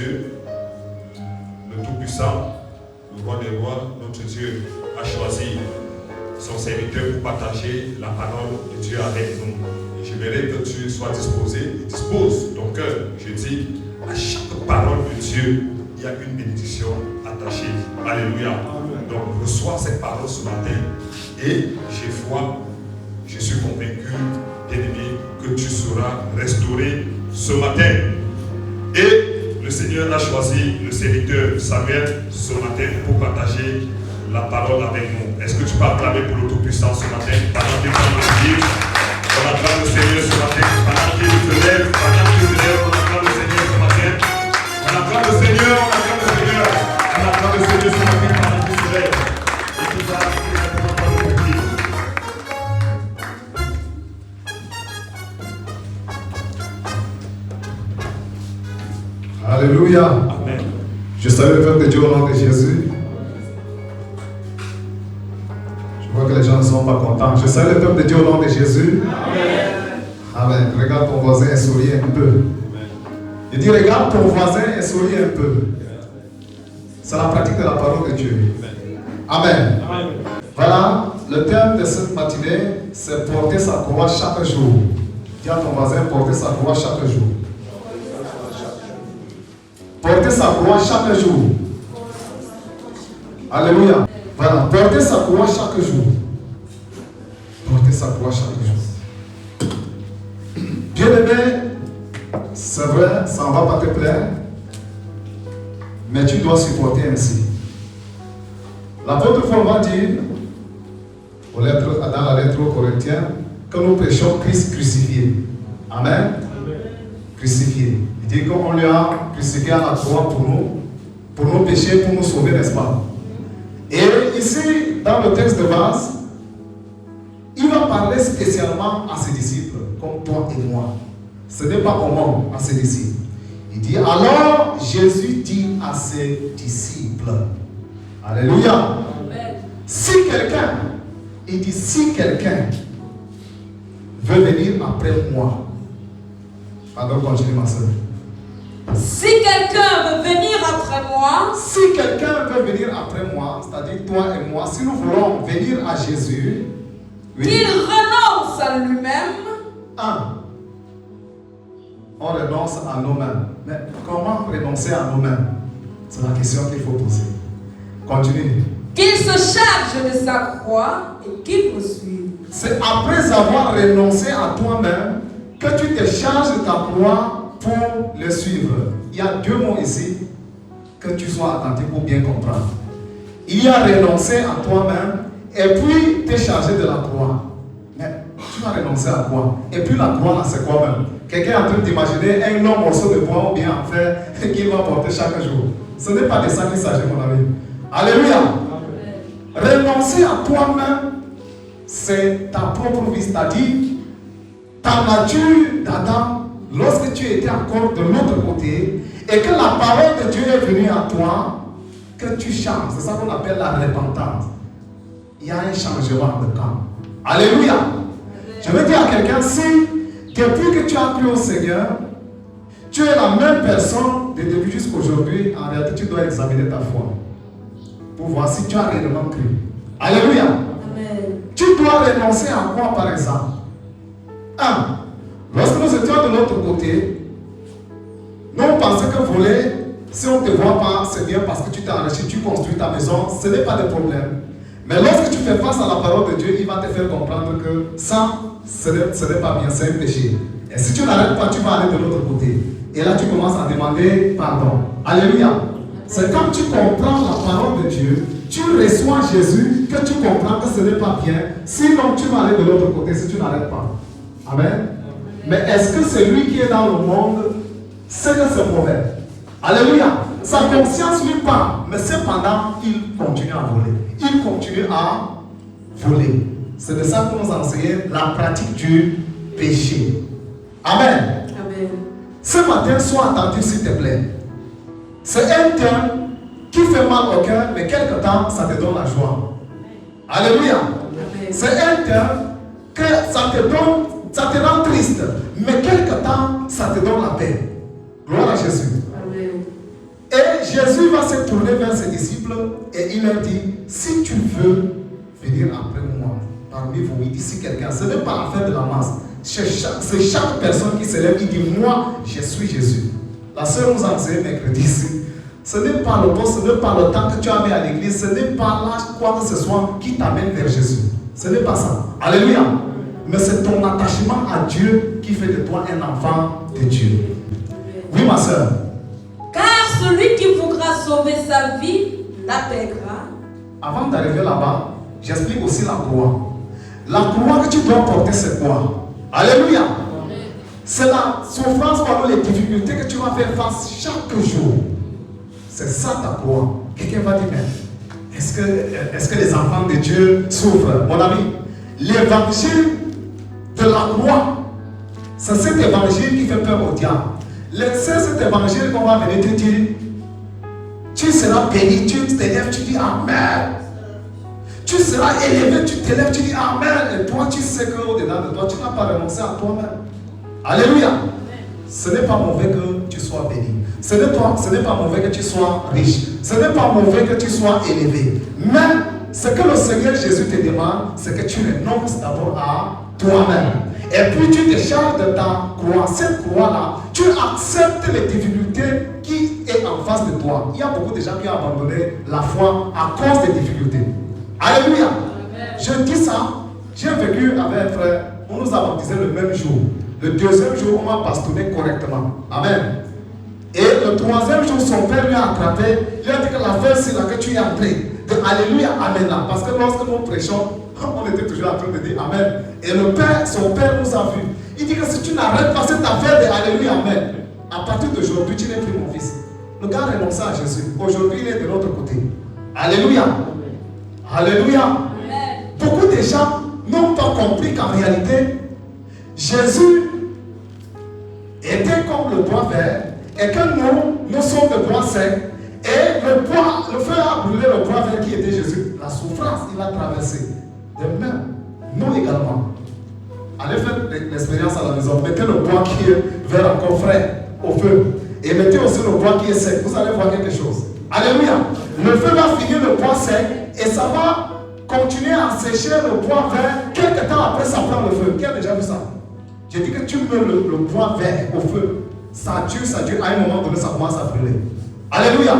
Dieu, le Tout-Puissant, le Roi des Rois, notre Dieu, a choisi son serviteur pour partager la parole de Dieu avec nous. Et je voudrais que tu sois disposé et dispose ton cœur. Je dis, à chaque parole de Dieu, il y a une bénédiction attachée. Alléluia. Donc reçois cette parole ce matin et j'ai foi, je suis convaincu, bien-aimé, que tu seras restauré ce matin. Et le Seigneur a choisi le serviteur Samuel ce matin pour partager la parole avec nous. Est-ce que tu peux acclamer pour le Tout-Puissant ce matin? Pendant qu'il dit, on acclame le Seigneur ce matin. Pendant qu'il se lève, on acclame le Seigneur ce matin. On acclame le Seigneur, on acclame le Seigneur. On acclame le Seigneur ce matin pendant qu'il se lève. Et tout ça, c'est maintenant pas le compris. Alléluia. Amen. Je salue le peuple de Dieu au nom de Jésus. Je vois que les gens ne sont pas contents. Je salue le peuple de Dieu au nom de Jésus. Amen. Amen. Regarde ton voisin et souris un peu. Il dit, regarde ton voisin et souris un peu. C'est la pratique de la parole de Dieu. Amen. Amen. Voilà, le thème de cette matinée, c'est porter sa croix chaque jour. Dis à ton voisin, porter sa croix chaque jour. Porter sa croix chaque jour. Alléluia. Voilà, porter sa croix chaque jour. Porter sa croix chaque jour. Bien-aimé, c'est vrai, ça ne va pas te plaire, mais tu dois supporter ainsi. L'apôtre Paul va dire, dans la lettre aux Corinthiens, que nous prêchons Christ crucifié. Amen. Crucifié. Il dit qu'on lui a crucifié à la croix pour nos péchés, pour nous sauver, n'est-ce pas? Et ici, dans le texte de base, il va parler spécialement à ses disciples, comme toi et moi. Ce n'est pas comment à ses disciples. Il dit, alors Jésus dit à ses disciples, alléluia. Amen. Si quelqu'un, il dit, si quelqu'un veut venir après moi, pardon, continue ma soeur. Si quelqu'un veut venir après moi, si quelqu'un veut venir après moi, c'est-à-dire toi et moi, si nous voulons venir à Jésus, oui, qu'il renonce à lui-même. On renonce à nous-mêmes. Mais comment renoncer à nous-mêmes? C'est la question qu'il faut poser. Continue. Qu'il se charge de sa croix et qu'il me suive. C'est après avoir renoncé à toi-même que tu te charges de ta croix pour le suivre. Il y a deux mots ici que tu sois attentif pour bien comprendre. Il y a renoncer à toi-même et puis te charger de la croix. Mais tu vas renoncer à quoi? Et puis la croix, c'est quoi même? Quelqu'un est en train d'imaginer un long morceau de bois ou bien en fer qu'il va porter chaque jour. Ce n'est pas de ça qu'il s'agit, mon ami. Alléluia. Renoncer à toi-même, c'est ta propre vie, c'est-à-dire ta nature d'Adam, lorsque tu étais encore de l'autre côté et que la parole de Dieu est venue à toi, que tu changes. C'est ça qu'on appelle la repentance. Il y a un changement de camp. Alléluia. Je veux dire à quelqu'un, si depuis que tu as cru au Seigneur, tu es la même personne de début jusqu'à aujourd'hui, en réalité, tu dois examiner ta foi pour voir si tu as réellement cru. Alléluia. Amen. Tu dois renoncer à quoi, par exemple? Lorsque nous étions de l'autre côté, nous on pensait que voler, si on ne te voit pas, c'est bien parce que tu t'es enrichi, tu construis ta maison, ce n'est pas de problème. Mais lorsque tu fais face à la parole de Dieu, il va te faire comprendre que ça, ce n'est pas bien, c'est un péché. Et si tu n'arrêtes pas, tu vas aller de l'autre côté. Et là, tu commences à demander pardon. Alléluia. C'est quand tu comprends la parole de Dieu, tu reçois Jésus, que tu comprends que ce n'est pas bien. Sinon, tu vas aller de l'autre côté si tu n'arrêtes pas. Amen. Mais est-ce que celui qui est dans le monde sait que c'est mauvais? Alléluia. Sa conscience lui parle, mais cependant, il continue à voler. Il continue à voler. C'est de ça que nous enseignons la pratique du péché. Amen. Amen. Ce matin, sois attentif s'il te plaît. C'est un terme qui fait mal au cœur, mais quelque temps, ça te donne la joie. Alléluia. Amen. C'est un terme que ça te rend triste, mais quelque temps, ça te donne la paix. Gloire à Jésus. Amen. Jésus va se tourner vers ses disciples et il leur dit, si tu veux venir après moi, parmi vous, il dit si quelqu'un, ce n'est pas l'affaire de la masse. C'est chaque personne qui se lève, il dit, moi, je suis Jésus. La sœur nous a enseigné mercredi ici. Ce n'est pas le poste, ce n'est pas le temps que tu as mis à l'église, ce n'est pas là quoi que ce soit qui t'amène vers Jésus. Ce n'est pas ça. Alléluia. Mais c'est ton attachement à Dieu qui fait de toi un enfant de Dieu. Oui, ma soeur. Car celui qui voudra sauver sa vie la perdra. Avant d'arriver là-bas, j'explique aussi la croix. La croix que tu dois porter, c'est quoi? Alléluia. C'est la souffrance ou les difficultés que tu vas faire face chaque jour. C'est ça ta croix. Quelqu'un va dire, mais est-ce que les enfants de Dieu souffrent? Mon ami, l'évangile de la croix, c'est cet évangile qui fait peur au diable. C'est cet évangile qu'on va venir te dire, tu seras béni, tu t'élèves, tu dis Amen. Tu seras élevé, tu t'élèves, tu dis Amen. Et toi, tu sais qu'au-dedans de toi, tu n'as pas renoncé à toi-même. Alléluia. Ce n'est pas mauvais que tu sois béni. Ce n'est pas mauvais que tu sois riche. Ce n'est pas mauvais que tu sois élevé. Mais ce que le Seigneur Jésus te demande, c'est que tu renonces d'abord à toi-même. Et puis tu te charges de ta croix. Cette croix-là, tu acceptes les difficultés qui est en face de toi. Il y a beaucoup de gens qui ont abandonné la foi à cause des difficultés. Alléluia. Je dis ça, j'ai vécu avec un frère, on nous a baptisé le même jour. Le deuxième jour, on m'a bastonné correctement. Amen. Et le troisième jour, son père lui a attrapé. Il a dit que l'affaire, c'est là que tu es entré. De Alléluia, Amen là. Parce que lorsque nous prêchons, on était toujours en train de dire Amen. Et le père, son père nous a vus. Il dit que si tu n'arrêtes pas cette affaire de Alléluia, Amen, à partir d'aujourd'hui, tu n'es plus mon fils. Le gars a renoncé à Jésus. Aujourd'hui, il est de l'autre côté. Alléluia. Alléluia. Amen. Beaucoup de gens n'ont pas compris qu'en réalité, Jésus était comme le bois vert et que nous sommes de bois sec. Et le feu a brûlé le bois vert qui était Jésus. La souffrance, il a traversé. De même, nous également. Allez faire l'expérience à la maison. Mettez le bois qui est vert encore frais au feu. Et mettez aussi le bois qui est sec. Vous allez voir quelque chose. Alléluia. Le feu va finir le bois sec et ça va continuer à sécher le bois vert. Quelques temps après, ça prend le feu. Qui a déjà vu ça? J'ai dit que tu mets le bois vert au feu. Ça dure. À un moment donné, ça commence à brûler. Alléluia.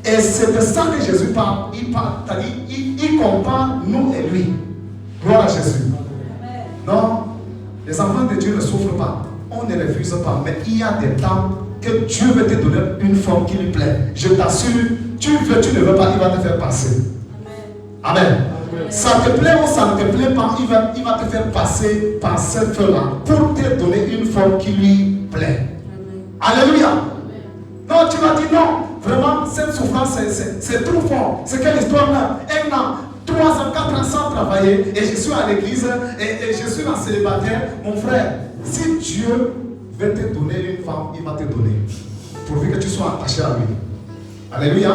Et c'est de ça que Jésus parle. Il compare nous et lui. Gloire à Jésus. Non, les enfants de Dieu ne souffrent pas. On ne refuse pas. Mais il y a des temps que Dieu veut te donner une forme qui lui plaît. Je t'assure, tu veux, tu ne veux pas, il va te faire passer. Amen. Amen. Ça te plaît ou ça ne te plaît pas, il va te faire passer par ce feu-là pour te donner une forme qui lui plaît. Amen. Alléluia. Amen. Non, tu vas dire non. Vraiment, cette souffrance, c'est trop fort. C'est quelle histoire-là? 1 an, 3 ans, 4 ans sans travailler, et je suis à l'église, et je suis un célibataire. Mon frère, si Dieu veut te donner une femme, il va te donner. Pourvu que tu sois attaché à lui. Alléluia.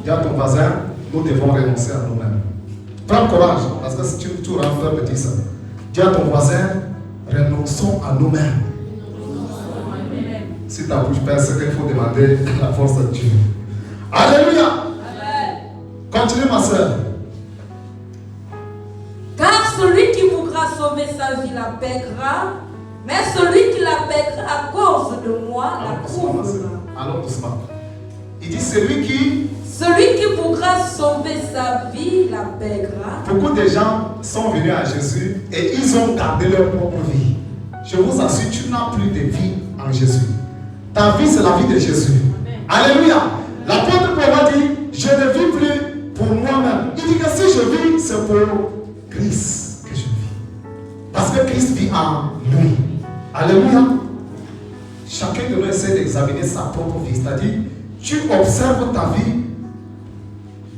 Dis à ton voisin, nous devons renoncer à nous-mêmes. Prends courage, parce que si tu rentres, me dis ça. Dis à ton voisin, renonçons à nous-mêmes. Si ta bouche pèse, c'est qu'il faut demander la force de Dieu. Alléluia. Amen. Continue, ma soeur. Car celui qui voudra sauver sa vie la perdra, mais celui qui la perdra à cause de moi la trouvera. Allons doucement. Il dit celui qui voudra sauver sa vie la perdra. Beaucoup de gens sont venus à Jésus et ils ont gardé leur propre vie. Je vous assure, tu n'as plus de vie en Jésus. Ta vie, c'est la vie de Jésus. Amen. Alléluia. L'apôtre Paul dit, je ne vis plus pour moi-même. Il dit que si je vis, c'est pour Christ que je vis. Parce que Christ vit en lui. Alléluia. Chacun de nous essaie d'examiner sa propre vie. C'est-à-dire, tu observes ta vie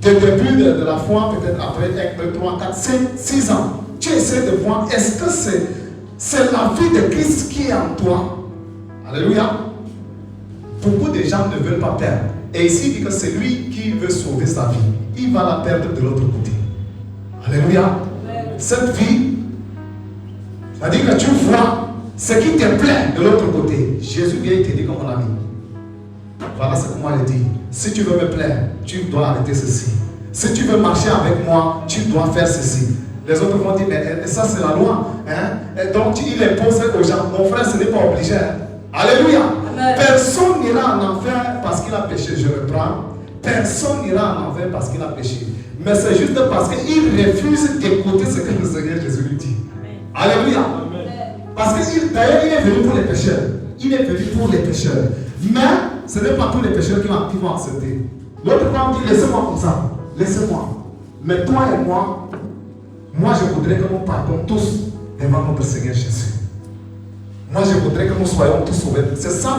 dès le début de la foi, peut-être après 1, 2, 3, 4, 5, 6 ans. Tu essaies de voir, est-ce que c'est la vie de Christ qui est en toi? Alléluia. Beaucoup de gens ne veulent pas perdre. Et ici, il dit que c'est lui qui veut sauver sa vie. Il va la perdre de l'autre côté. Alléluia. Cette vie, c'est-à-dire que tu vois ce qui te plaît de l'autre côté. Jésus vient et te dit comme mon ami, Voilà ce que moi je dis. Si tu veux me plaire, tu dois arrêter ceci. Si tu veux marcher avec moi, tu dois faire ceci. Les autres vont dire, mais ça c'est la loi. Hein? Et donc il impose aux gens. Mon frère, ce n'est pas obligé. Hein? Alléluia. Amen. Personne n'ira en enfer parce qu'il a péché. Je reprends. Personne n'ira en enfer parce qu'il a péché. Mais c'est juste parce qu'il refuse d'écouter ce que le Seigneur Jésus lui dit. Amen. Alléluia. Parce que d'ailleurs, il est venu pour les pécheurs. Il est venu pour les pécheurs. Mais ce n'est pas tous les pécheurs qui vont accepter. L'autre femme dit, laissez-moi comme ça. Laissez-moi. Mais toi et moi je voudrais que nous partons tous devant notre Seigneur Jésus. Moi je voudrais que nous soyons tous sauvés. C'est ça,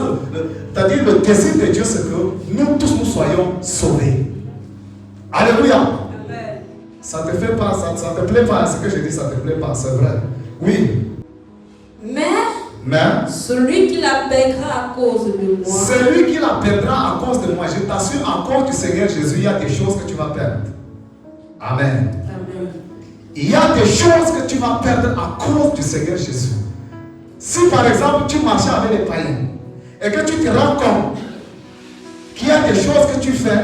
c'est-à-dire le désir de Dieu, c'est que nous tous nous soyons sauvés. Alléluia. Amen. Ça te fait pas, ça te plaît pas, ce que je dis, ça te plaît pas, c'est vrai. Oui. Mais celui qui la paiera à cause de moi. Celui qui la perdra à cause de moi, je t'assure, à cause du Seigneur Jésus, il y a des choses que tu vas perdre. Amen. Amen. Il y a des choses que tu vas perdre à cause du Seigneur Jésus. Si par exemple tu marchais avec les païens et que tu te rends compte qu'il y a des choses que tu fais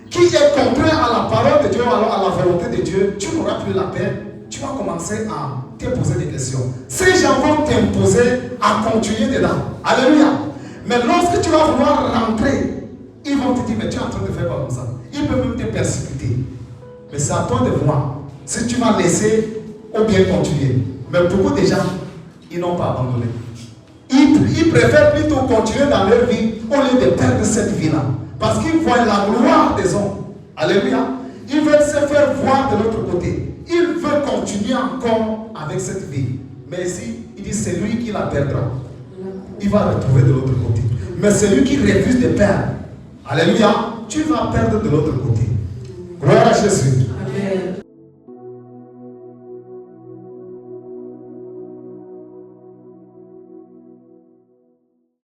qui est contraire à la parole de Dieu, à la volonté de Dieu, tu n'auras plus la paix. Tu vas commencer à te poser des questions. Ces gens vont t'imposer à continuer dedans. Alléluia. Mais lorsque tu vas vouloir rentrer, ils vont te dire, mais tu es en train de faire comme ça. Ils peuvent même te persécuter. Mais c'est à toi de voir si tu vas laisser ou bien continuer. Mais beaucoup de gens, ils n'ont pas abandonné. Ils préfèrent plutôt continuer dans leur vie au lieu de perdre cette vie-là. Parce qu'ils voient la gloire des hommes. Alléluia. Ils veulent se faire voir de l'autre côté. Il veut continuer encore avec cette vie. Mais ici, il dit c'est lui qui la perdra. Il va retrouver de l'autre côté. Mais celui qui refuse de perdre, alléluia, tu vas perdre de l'autre côté. Gloire à Jésus. Amen.